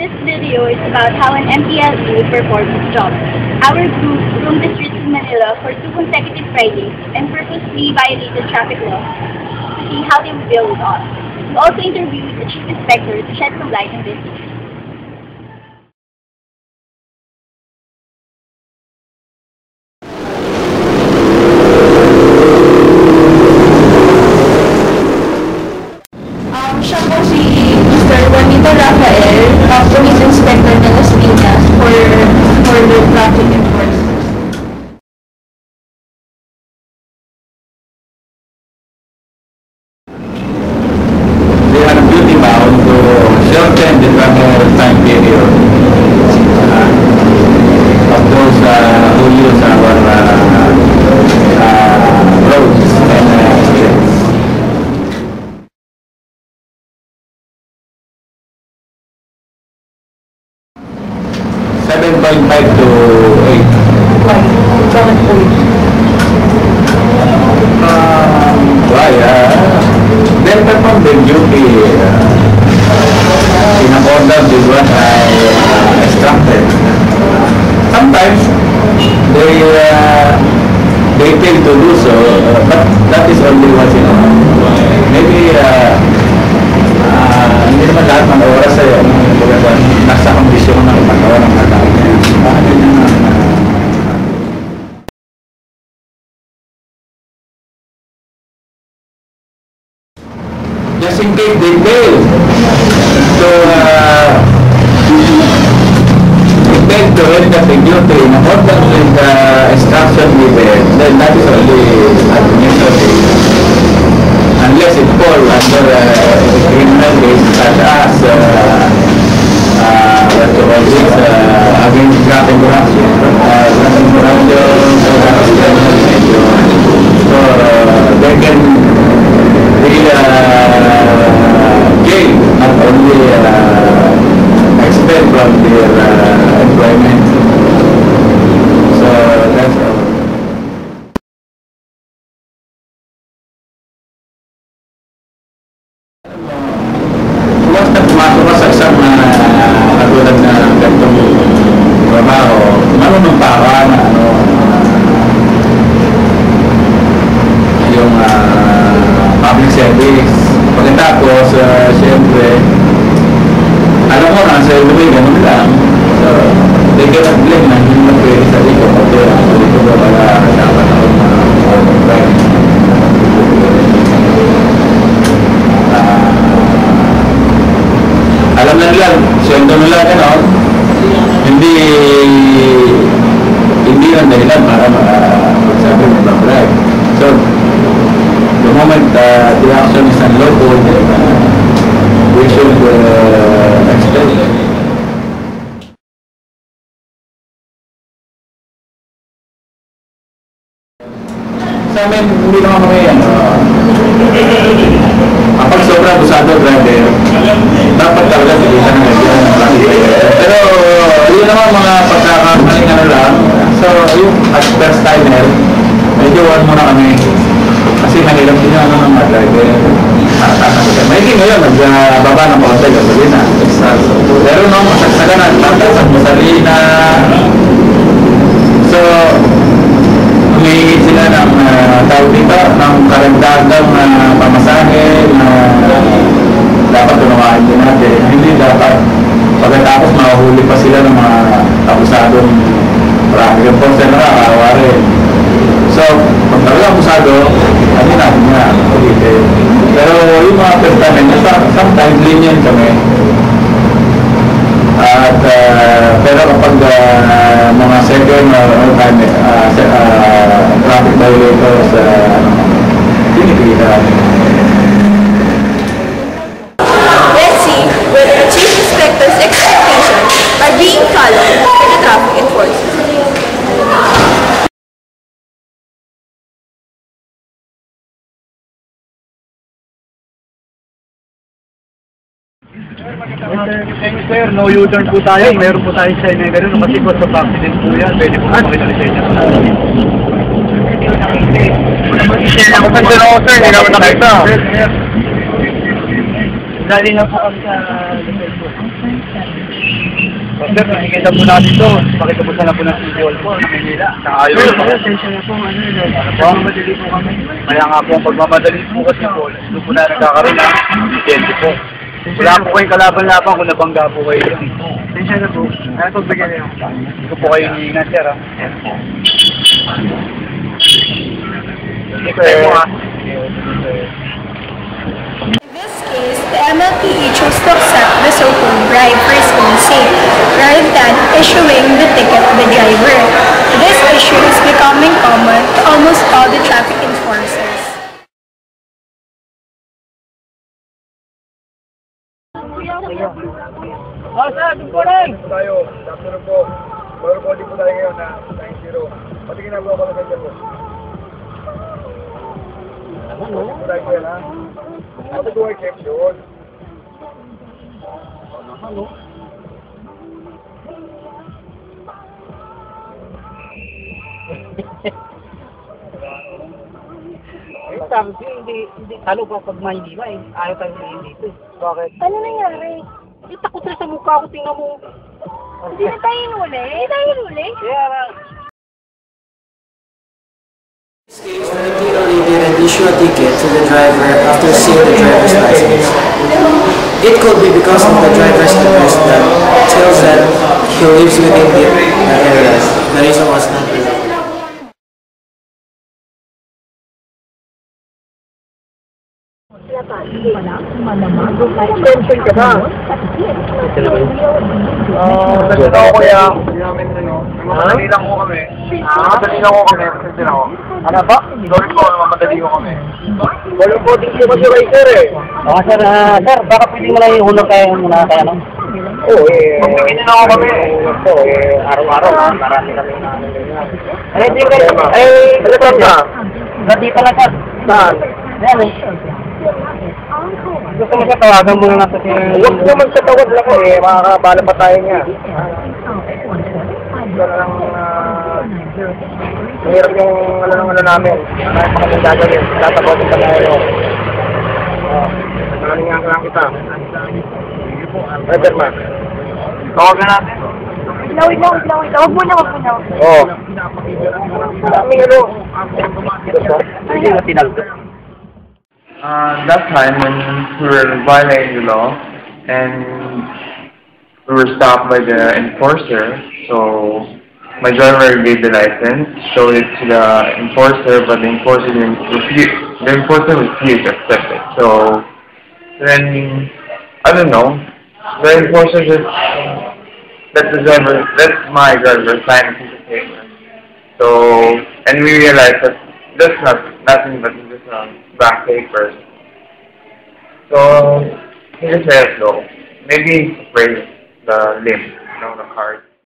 This video is about how an MPLE performs its job. Our group roamed the streets of Manila for 2 consecutive Fridays and purposely violated traffic laws to see how they would deal with us. We also interviewed the Chief Inspector to shed some light on this issue. Siya po si Mr. Juanito Rafael, Police Inspector ng Las Piñas for the traffic enforcement. They are duty bound to shorten the travel time period of those who use our roads and streets. 7.5 to 8. Why? They perform their duty in accordance with what I instructed. Sometimes they fail to do so, but that is only once in a while. Maybe hindi naman lahat ng oras ay nasa kondisyon ng paggawa ng katao. Just in case they fail to enter the duty in accordance with the instruction given, then that is only administrative. Unless it falls under criminal case such as against traffic corruption, so they can be jailed, not only expelled from their employment. So that's all. Basta pumasok ka sa isang katulad na ganitong trabaho, marunong pa ka na yung public service. Pagkatapos, siyempre, alam mo na, sa ito ganun lang. So, they cannot blame na hindi mo pwede sa liko. Pati ang liko ba wala dapat ako na alam na nila, sweldo nila hindi lang dahilan para magsabi ng pag-drive. So, the moment the action is unlawful, we should expel it. Sa amin, hindi naman kami kapag sobrang abusado driver, dapat talaga bilisan ng ganyan. Pero yun naman mga pagkakamaling lang. So yung at first timer, medyo one muna kami. Kasi mahirap din yung ng mga driver. Maiging ngayon, nagbaba ng konti gasolina. Pero nung masagsagan na, tatasag gasolina. So humihingi sila ng tawag dito, ng karagdagang pamasahe na dapat tunawain din natin. Hindi dapat pagkatapos makahuli pa sila ng mga abusadong traffic enforcer na nakakawa rin. So, pag talaga abusado, hindi natin nga ulitin. Pero yung mga testament, sometimes lenient kami. At pero kapag mga second traffic violators, tinipita. Let's see whether the Chief Inspector's expectations are being followed by the traffic enforcement. Sir, no U-turn po tayo. Meron po tayong sign na gano'n. Nakatikot sa accident po yan. Pwede po makita sa inyo. Ako sir, hindi naman nakita. Galing lang po kami sa So, sir, nakikita po natin ito. Pakita po sana po ng City Hall po, ng Manila. Ayaw po. Sensya na po, Pagmamadali po kami. Kaya nga po, ang pagmamadali po kasi po, doon po na nagkakaroon ng insidente po. Wala po kayong kalaban-laban kung nabangga po kayo. Sensya na po. Ano po bigyan niyo? Hindi ko po kayo hinihingan, sir. In this case, the MLTE chose to accept the so-called bribe for its own sake, rather than issuing the ticket to the driver. This issue is becoming common to almost all the traffic enforcers. Sir, good morning! Tayo, afternoon po. Meron po, di po tayo ngayon na 9-0. Pati ginagawa ko lang kayo po. Ano po tayo ngayon, ha? Ano po ay kept yun? Ano? Hindi talo pa pag Maynila eh. Ayaw tayo dito. Bakit? Ano nangyari? Hindi takot na sa mukha ko, tingnan mo. Hindi na tayo hinuli? Hindi tayo hinuli? Kaya In this case, the MTLE didn't issue a ticket to the driver after seeing the driver's license. It could be because of the driver's address that tells that he lives within the area. The reason was not related. Tension ka ba? Tension ako kuya. Hindi namin ano. Mamadali lang ko kami. Mamadali lang ko kami. Tension ako. Ano ba? Sorry po, mamadali ko kami. Walang voting po kasi kay sir eh. sir, sir, baka pwede mo lang ihulog kayo muna kaya no? Oo eh. Magbigyan na ako kami. Ito araw-araw, marami kami na Ay, hindi kayo. Ay, nagkakam na. dito lang sir. Saan? Yan eh. Gusto mo siya tawagan muna natin si... Huwag naman sa tawad lang ko eh. Makakabala pa tayo niya. Ito na lang, mahirap yung ano namin. Kaya pa kami gagawin. Tatapotin pa tayo. Maraming nga lang kita. Brother Mark. Tawagan natin. Wait lang. Huwag muna. Oo. Maraming ano. Hindi na tinaldo. That time when we were violating the law and we were stopped by the enforcer, so my driver gave the license, showed it to the enforcer, but the enforcer refused to accept it. So then, I don't know, the enforcer just let my driver sign a piece of paper. So, and we realized that that's nothing but just black papers. So he just let us go. Maybe break the limb, the card.